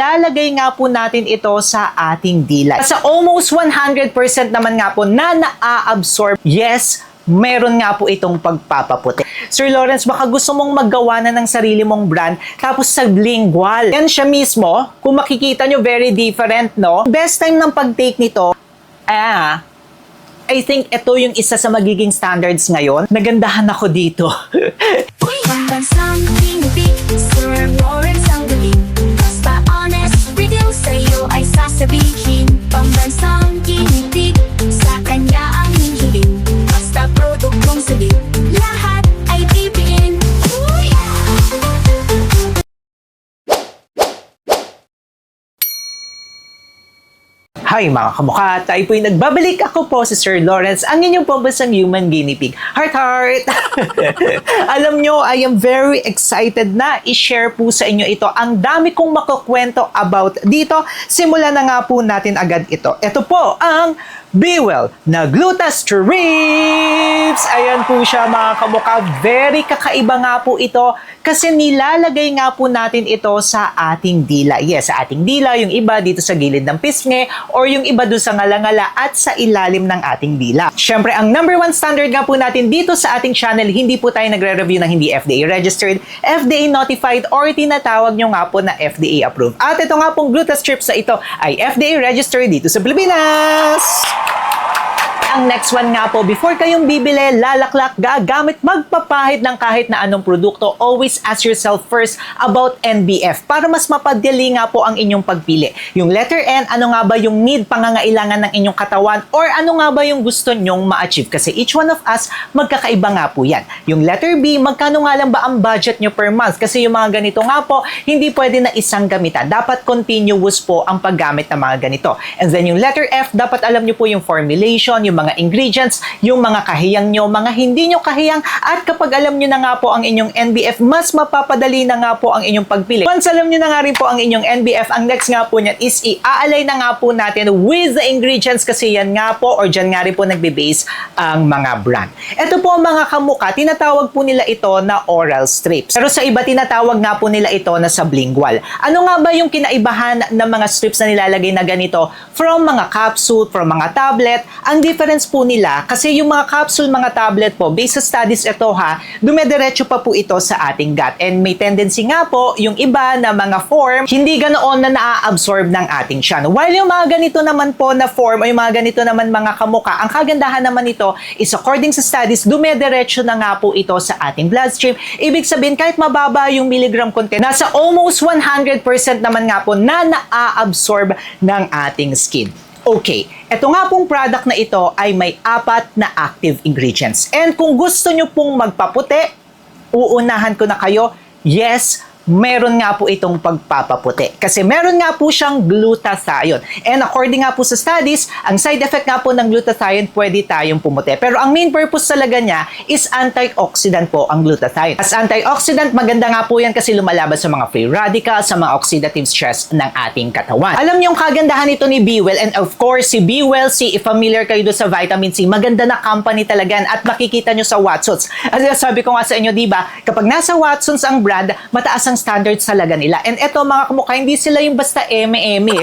Lalagay nga po natin ito sa ating dila. Sa almost 100% naman nga po na naa-absorb, yes, meron nga po itong pagpapaputi. Sir Lawrence, baka gusto mong maggawa na ng sarili mong brand tapos sublingual. Yan siya mismo. Kung makikita nyo, very different, no? Best time ng pag-take nito, I think ito yung isa sa magiging standards ngayon. Nagandahan ako dito. Pambansang tinupik, Sir Lawrence ang galing. Basta honest, real sa'yo ay sasabihin. Pambansang tinupik, sa kanya ang hihiling. Basta produktong sabi, lahat ay pipiliin. Hi mga kamukha, tayo po'y nagbabalik. Ako po si Sir Lawrence, ang inyong pambansang human guinea pig. Heart, heart! Alam nyo, I am very excited na i-share po sa inyo ito. Ang dami kong makukwento about dito. Simulan na nga po natin agad ito. Ito po ang Be-Well na Glutastrips! Ayan po siya mga kamukha. Very kakaiba nga po ito kasi nilalagay nga po natin ito sa ating dila. Yes, sa ating dila, yung iba dito sa gilid ng pisngi or yung iba doon sa ngalangala at sa ilalim ng ating dila. Siyempre, ang number one standard nga po natin dito sa ating channel, hindi po tayo nagre-review ng hindi FDA registered, FDA notified, or tinatawag nyo nga po na FDA approved. At ito nga pong Glutastrips na ito ay FDA registered dito sa Pilipinas! Ang next one nga po, before kayong bibili, lalaklak, gagamit, magpapahid ng kahit na anong produkto, always ask yourself first about NBF para mas mapadali nga po ang inyong pagpili. Yung letter N, ano nga ba yung need, pangangailangan ng inyong katawan, or ano nga ba yung gusto nyong ma-achieve? Kasi each one of us, magkakaiba nga po yan. Yung letter B, magkano nga lang ba ang budget nyo per month? Kasi yung mga ganito nga po, hindi pwede na isang gamitan. Dapat continuous po ang paggamit ng mga ganito. And then yung letter F, dapat alam nyo po yung formulation, yung mga ingredients, yung mga kahiyang nyo, mga hindi nyo kahiyang, at kapag alam nyo na nga po ang inyong NBF, mas mapapadali na nga po ang inyong pagpili. Once alam nyo na nga rin po ang inyong NBF, ang next nga po niyan is i-aalay na nga po natin with the ingredients kasi yan nga po, or dyan nga rin po nagbe-base ang mga brand. Ito po mga kamukha, tinatawag po nila ito na oral strips. Pero sa iba, tinatawag nga po nila ito na sublingual. Ano nga ba yung kinaibahan ng mga strips na nilalagay na ganito from mga capsule, from mga tablet? Ang difference po nila, kasi yung mga capsule, mga tablet po, based sa studies ito dumediretso pa po ito sa ating gut. And may tendency nga po, yung iba na mga form, hindi ganoon na naa-absorb ng ating tiyan. While yung mga ganito naman po na form, o yung mga ganito naman mga kamuka, ang kagandahan naman ito is according sa studies, dumediretso na nga po ito sa ating bloodstream. Ibig sabihin, kahit mababa yung milligram content, nasa almost 100% naman nga po na naa-absorb ng ating skin. Okay, ito nga pong product na ito ay may 4 na active ingredients. And kung gusto nyo pong magpaputi, uunahan ko na kayo, yes, meron nga po itong pagpapaputi. Kasi meron nga po siyang glutathione. And according nga po sa studies, ang side effect nga po ng glutathione, pwede tayong pumuti. Pero ang main purpose talaga niya is antioxidant po ang glutathione. As antioxidant, maganda nga po yan kasi lumalaban sa mga free radicals, sa mga oxidative stress ng ating katawan. Alam niyo yung kagandahan nito ni Be-Well, and of course, si Be-Well, if familiar kayo doon sa vitamin C, maganda na company talaga yan at makikita nyo sa Watsons. As sabi ko nga sa inyo, diba, kapag nasa Watsons ang brand, mataas ang standards talaga nila. And eto mga kamukha, hindi sila yung basta eme-eme.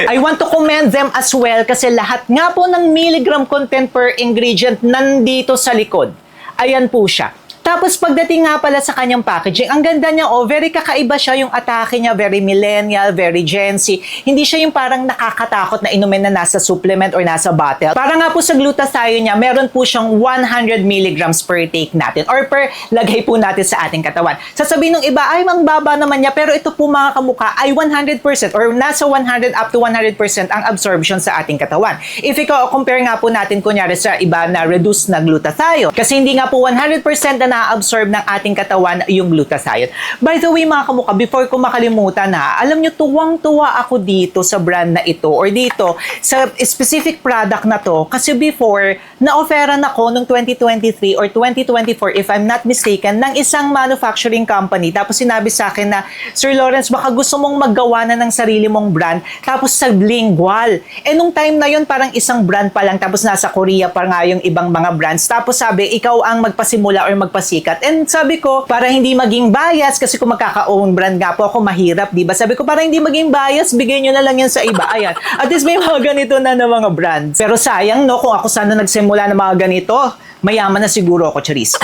I want to commend them as well kasi lahat nga po ng milligram content per ingredient nandito sa likod. Ayan po siya. Tapos pagdating nga pala sa kanyang packaging, ang ganda niya, very kakaiba siya yung atake niya, very millennial, very Gen Z. Hindi siya yung parang nakakatakot na inumin na nasa supplement or nasa bottle. Para nga po sa glutathione niya, meron po siyang 100 milligrams per take natin or per lagay po natin sa ating katawan. Sasabihin ng iba, ay ang baba naman niya, pero ito po mga kamukha ay 100% or nasa 100 up to 100% ang absorption sa ating katawan. If ikaw compare nga po natin kunyari sa iba na reduced na glutathione, kasi hindi nga po 100% na na-absorb ng ating katawan yung glutathione. By the way mga kamukha, before ko makalimutan alam nyo, tuwang-tuwa ako dito sa brand na ito or dito sa specific product na to kasi before, na-offeran ako noong 2023 or 2024 if I'm not mistaken ng isang manufacturing company tapos sinabi sa akin na, Sir Lawrence, baka gusto mong maggawa na ng sarili mong brand tapos sublingual. Nung time na yun parang isang brand pa lang tapos nasa Korea pa nga yung ibang mga brands tapos sabi, ikaw ang magpasimula or magpasimula nagpapasikat. And sabi ko, para hindi maging bias, kasi kung magkaka-own brand nga po ako, mahirap, di ba? Sabi ko, para hindi maging bias, bigay nyo na lang yan sa iba. Ayan. At least may mga ganito na mga brands. Pero sayang, no? Kung ako sana nagsimula ng mga ganito, mayaman na siguro ako, Charis.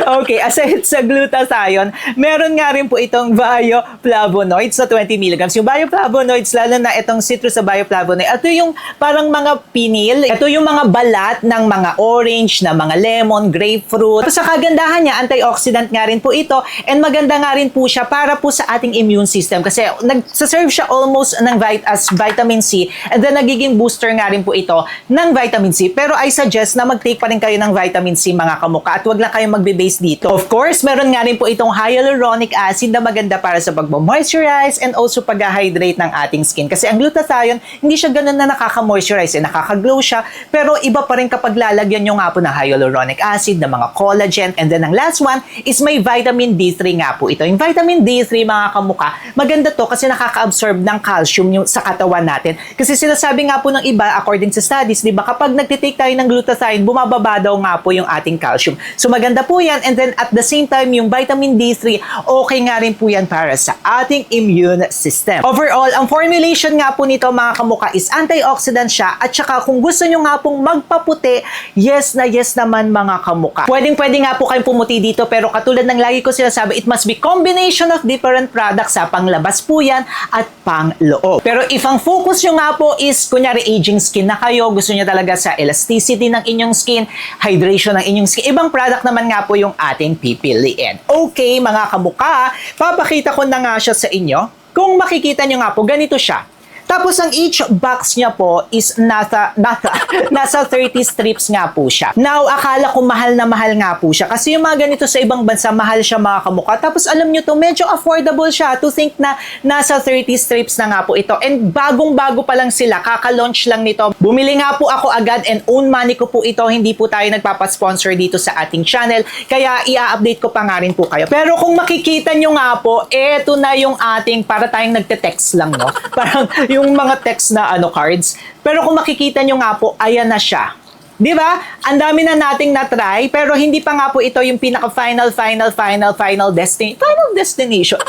Okay, aside sa glutathione, meron nga rin po itong bioflavonoids sa 20 mg. Yung bioflavonoids, lalo na itong citrus sa bioflavonoid, ito yung parang mga pinil, ito yung mga balat ng mga orange, na mga lemon, grapefruit. Sa kagandahan niya, antioxidant nga rin po ito, and maganda nga rin po siya para po sa ating immune system kasi nagsaserve siya almost ng as vitamin C, and then nagiging booster nga rin po ito ng vitamin C. Pero I suggest na mag-take pa rin kayo ng vitamin C, mga kamuka, at wag lang kayong magbe-base dito. Of course, meron nga rin po itong hyaluronic acid na maganda para sa pag-moisturize and also pag-hydrate ng ating skin. Kasi ang glutathione, hindi siya ganun na nakaka-moisturize, nakaka-glow siya, pero iba pa rin kapag lalagyan nyo nga po ng hyaluronic acid, ng mga collagen, and then ang last one is may vitamin D3 nga po ito. Yung vitamin D3, mga kamuka, maganda to kasi nakaka-absorb ng calcium yung sa katawan natin. Kasi sinasabi nga po ng iba, according sa studies, di ba, kapag nagtitake tayo ng glutathione, bumababa daw nga po yung ating calcium. So maganda po yan, and then at the same time, yung vitamin D3, okay nga rin po yan para sa ating immune system. Overall, ang formulation nga po nito, mga kamuka, is antioxidant siya, at saka kung gusto nyo nga pong magpaputi, yes na yes naman, mga kamuka. Pwedeng-pwede nga po kayong pumuti dito, pero katulad ng lagi ko sinasabi, it must be combination of different products, sa panglabas po yan at pangloob. Pero if ang focus nyo nga po is, kunyari aging skin na kayo, gusto nyo talaga sa elasticity ng inyong skin, hydration ng inyong skin, ibang product naman nga po yung ating pipiliin. Okay, mga kamuka, papakita ko na nga siya sa inyo. Kung makikita nyo nga po, ganito siya. Tapos ang each box niya po is nasa 30 strips nga po siya. Now, akala ko mahal na mahal nga po siya. Kasi yung mga ganito sa ibang bansa, mahal siya, mga kamuka. Tapos alam nyo to, medyo affordable siya. To think na nasa 30 strips na nga po ito. And bagong-bago pa lang sila. Kaka-launch lang nito. Bumili nga po ako agad, and own money ko po ito. Hindi po tayo nagpapasponsor dito sa ating channel. Kaya i-update ko pa nga rin po kayo. Pero kung makikita nyo nga po, eto na yung ating, para tayong nagte-text lang, no? Parang yung mga text na cards. Pero kung makikita nyo nga po, ayan na siya. Di ba? Ang dami na nating na-try, pero hindi pa nga po ito yung pinaka-final destination.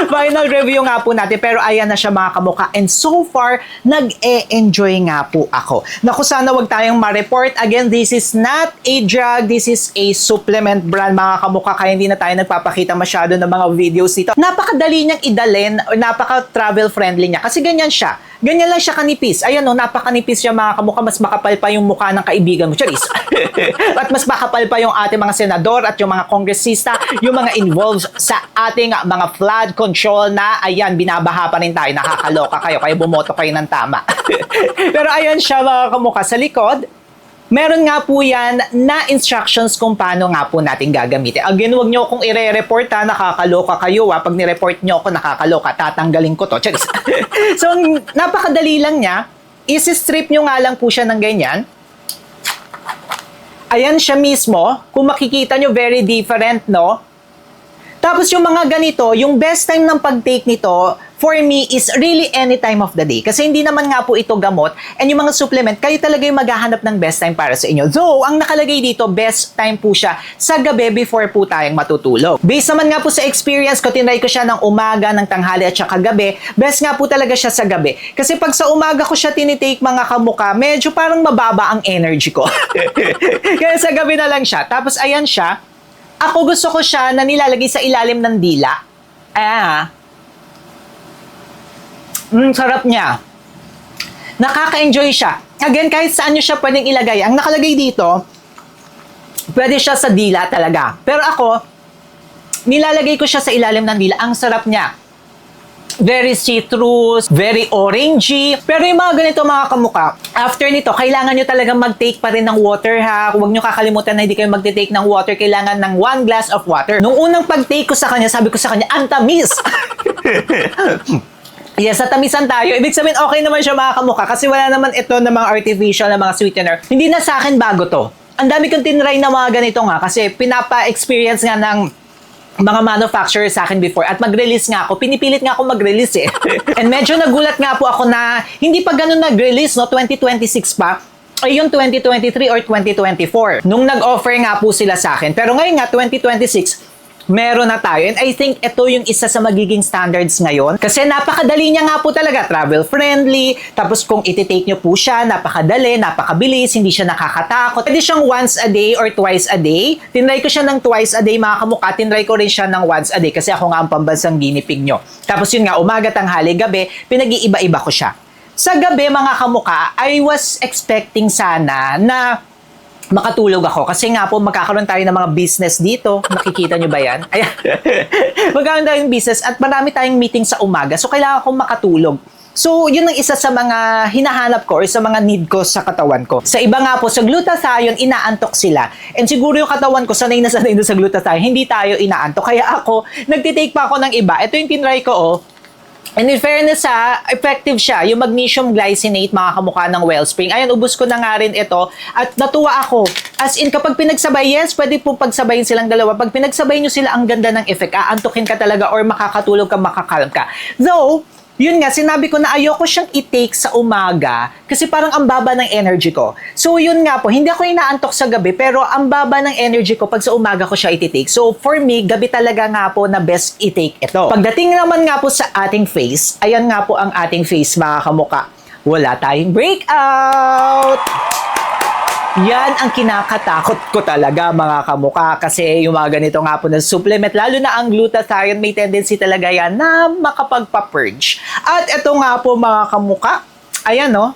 Final review nga po natin, pero ayan na siya, mga kamuka. And so far, nag-e-enjoy nga po ako. Naku, sana wag tayong ma-report. Again, this is not a drug, this is a supplement brand, mga kamuka, kaya hindi na tayo nagpapakita masyado ng mga videos nito. Napakadali niyang idalin, or napaka-travel friendly niya, kasi ganyan siya. Ganyan lang siya kanipis. Ayan napakanipis siya, mga kamuka. Mas makapal pa yung mukha ng kaibigan mo, Charis. At mas makapal pa yung ating mga senador at yung mga kongresista, yung mga involved sa ating mga flood control na, ayan, binabaha pa rin tayo. Nakakaloka kayo, kaya bumoto kayo ng tama. Pero ayan siya, mga kamuka, sa likod. Meron nga po yan na instructions kung paano nga po natin gagamitin. Again, huwag nyo akong ire-report, nakakaloka kayo. Pag nireport nyo ako, nakakaloka, tatanggalin ko to. So, napakadali lang niya. Isi-strip nyo nga lang po siya ng ganyan. Ayan siya mismo. Kung makikita nyo, very different, no? Tapos yung mga ganito, yung best time ng pag-take nito, for me, is really any time of the day. Kasi hindi naman nga po ito gamot. And yung mga supplement, kayo talaga yung maghahanap ng best time para sa inyo. Though, ang nakalagay dito, best time po siya sa gabi before po tayong matutulog. Based naman nga po sa experience ko, tinry ko siya ng umaga, ng tanghali at saka gabi. Best nga po talaga siya sa gabi. Kasi pag sa umaga ko siya tinitake, mga kamuka, medyo parang mababa ang energy ko. Kaya sa gabi na lang siya. Tapos ayan siya. Ako gusto ko siya na nilalagay sa ilalim ng dila. Sarap niya. Nakaka-enjoy siya. Again, kahit saan nyo siya pwedeng ilagay. Ang nakalagay dito, pwede siya sa dila talaga. Pero ako, nilalagay ko siya sa ilalim ng dila. Ang sarap niya. Very citrus, very orangey. Pero yung mga ganito, mga kamuka, after nito, kailangan nyo talagang mag-take pa rin ng water, ha. Huwag nyo kakalimutan na hindi kayo mag-take ng water. Kailangan ng 1 glass of water. Nung unang pag-take ko sa kanya, sabi ko sa kanya, ang tamis! Yes, sa tamisan tayo. Ibig sabihin, okay naman siya, mga kamuka, kasi wala naman ito na mga artificial na mga sweetener. Hindi na sa akin bago to. Ang dami kong tinry na mga ganito nga, kasi pinapa-experience nga ng mga manufacturer sa akin before, at mag-release nga ako. Pinipilit nga ako mag-release And medyo nagulat nga po ako na hindi pa ganun nag-release, no? 2026 pa. ay yung 2023 or 2024. Nung nag-offer nga po sila sa akin. Pero ngayon nga, 2026, meron na tayo. And I think ito yung isa sa magiging standards ngayon. Kasi napakadali niya nga po talaga. Travel friendly. Tapos kung ititake nyo po siya, napakadali, napakabilis, hindi siya nakakatakot. Pwede siyang once a day or twice a day. Tinry ko siya ng twice a day mga kamukha. Tinry ko rin siya ng once a day kasi ako nga ang pambansang guinea pig nyo. Tapos yun nga, umaga, tanghali, gabi, pinag-iiba-iba ko siya. Sa gabi mga kamukha, I was expecting sana na makatulog ako. Kasi nga po, magkakaroon tayo ng mga business dito. Nakikita nyo ba yan? Ayan. Magkakaroon tayo ng business at marami tayong meeting sa umaga. So, kailangan akong makatulog. So, yun ang isa sa mga hinahanap ko or sa mga need ko sa katawan ko. Sa iba nga po, sa glutathione, inaantok sila. And siguro yung katawan ko, sanay na sa glutathione, hindi tayo inaantok. Kaya ako, nagtitake pa ako ng iba. Ito yung tinry ko, oh. And in fairness effective siya. Yung magnesium glycinate, mga kamukha ng Wellspring. Ayan, ubos ko na nga rin ito. At natuwa ako. As in, kapag pinagsabay, yes, pwede po pagsabayin silang dalawa. Pag pinagsabay nyo sila, ang ganda ng effect. Aantukin ka talaga or makakatulog ka, makakalm ka. Though, yun nga, sinabi ko na ayoko siyang i-take sa umaga kasi parang ang baba ng energy ko. So yun nga po, hindi ako inaantok sa gabi pero ang baba ng energy ko pag sa umaga ko siya i-take. So for me, gabi talaga nga po na best i-take ito. Pagdating naman nga po sa ating face, ayan nga po ang ating face mga kamukha. Wala tayong breakout! Yan ang kinakatakot ko talaga mga kamukha kasi yung mga ganito nga po na supplement, lalo na ang glutathione, may tendency talaga yan na makapagpa-purge. At ito nga po mga kamukha, ayan no,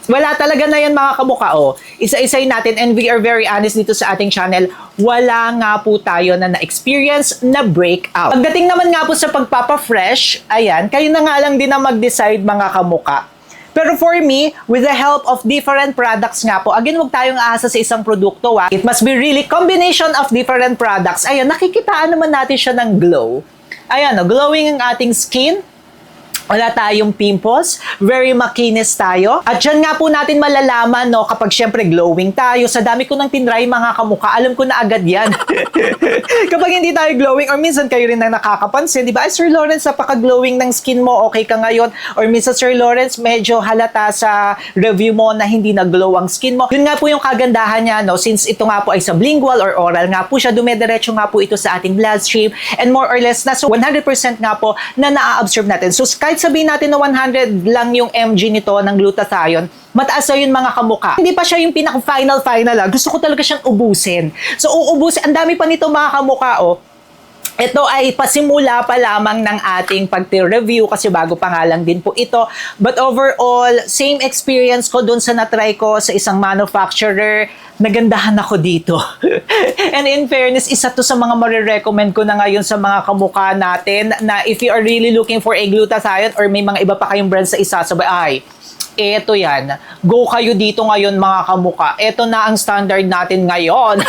wala talaga na yan mga kamukha oh. Isa-isay natin and we are very honest dito sa ating channel, wala nga po tayo na na-experience na breakout. Pagdating naman nga po sa pagpapa-fresh, ayan, kayo na nga lang din na mag-decide mga kamukha. Pero for me, with the help of different products nga po, again, huwag tayong aasa sa isang produkto. It must be really combination of different products. Ayan, nakikitaan naman natin siya ng glow. Ayan, glowing ang ating skin. Wala tayong pimples, very makinis tayo. At dyan nga po natin malalaman, no, kapag syempre glowing tayo. Sa dami ko ng tinry mga kamukha, alam ko na agad yan. Kapag hindi tayo glowing, or minsan kayo rin na nakakapansin, di ba? Ay, Sir Lawrence, napaka-glowing ng skin mo, okay ka ngayon. Or minsan, Sir Lawrence, medyo halata sa review mo na hindi nag-glow ang skin mo. Yun nga po yung kagandahan niya, no, since ito nga po ay sublingual or oral nga po siya, dumediretso nga po ito sa ating bloodstream. And more or less na, so 100% nga po na na-absorb natin. So, kahit sabihin natin na 100 lang yung mg nito ng glutathione, mataas na yun mga kamukha. Hindi pa siya yung pinaka-final. Gusto ko talaga siyang ubusin. So, uubusin. Ang dami pa nito mga kamukha, oh. Ito ay pasimula pa lamang ng ating pag-review kasi bago pa nga lang din po ito. But overall, same experience ko dun sa natry ko sa isang manufacturer. Nagandahan ako dito. And in fairness, isa to sa mga marirecommend ko na ngayon sa mga kamukha natin na if you are really looking for a glutathione or may mga iba pa kayong brands sa isasabay, ay, eto yan. Go kayo dito ngayon mga kamukha. Eto na ang standard natin ngayon.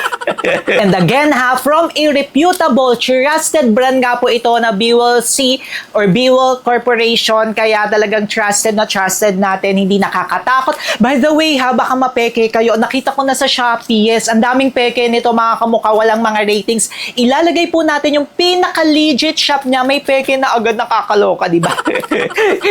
And again from a reputable, trusted brand nga po ito na BWC or BWL Corporation. Kaya talagang trusted na trusted natin. Hindi nakakatakot. By the way baka mapeke kayo. Nakita ko na sa Shopee. Yes, ang daming peke nito mga kamukha. Walang mga ratings. Ilalagay po natin yung pinaka-legit shop niya. May peke na agad nakakaloka, di ba?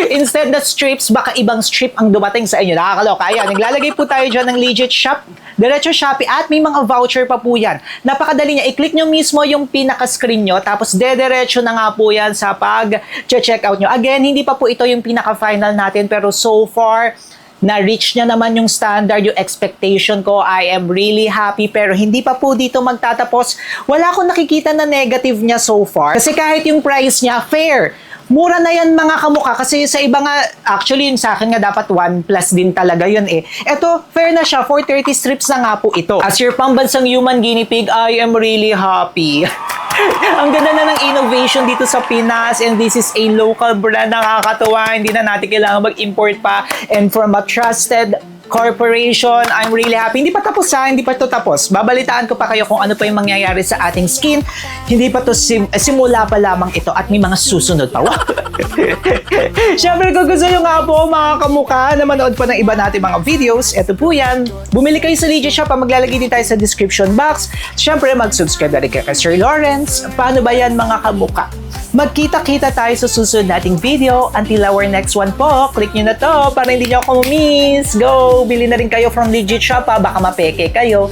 Instead na strips, baka ibang strip ang dumating sa inyo. Nakakaloka. Ayan, naglalagay po tayo dyan ng legit shop. Diretso Shopee at may mga voucher pa po yan. Napakadali niya. I-click nyo mismo yung pinaka-screen nyo tapos dediretso na nga po yan sa pag-check out nyo. Again, hindi pa po ito yung pinaka-final natin pero so far, na-reach niya naman yung standard, yung expectation ko. I am really happy pero hindi pa po dito magtatapos. Wala akong nakikita na negative niya so far. Kasi kahit yung price niya, fair. Mura na yan mga kamukha kasi sa iba nga, actually yung sa akin nga dapat 1+ din talaga yun eh. Eto, fair na siya, 430 strips na nga po ito. As your pambansang human guinea pig, I am really happy. Ang ganda na ng innovation dito sa Pinas and this is a local brand, nakakatuwa, hindi na natin kailangan mag-import pa and from a trusted corporation. I'm really happy. Hindi pa tapos hindi pa to tapos. Babalitaan ko pa kayo kung ano pa yung mangyayari sa ating skin. Hindi pa to simula pa lamang ito at may mga susunod pa. Siyempre, kung gusto nyo nga po mga kamukha na manood pa ng iba natin mga videos, eto po yan. Bumili kayo sa Legit Shop, maglalagay din tayo sa description box. Siyempre, mag-subscribe na rin kay Sir Lawrence. Paano ba yan mga kamukha? Magkita-kita tayo sa susunod nating video. Until our next one po, click nyo na to para hindi nyo ako miss. Go! Bili na rin kayo from Legit Shop ha, baka mapeke kayo.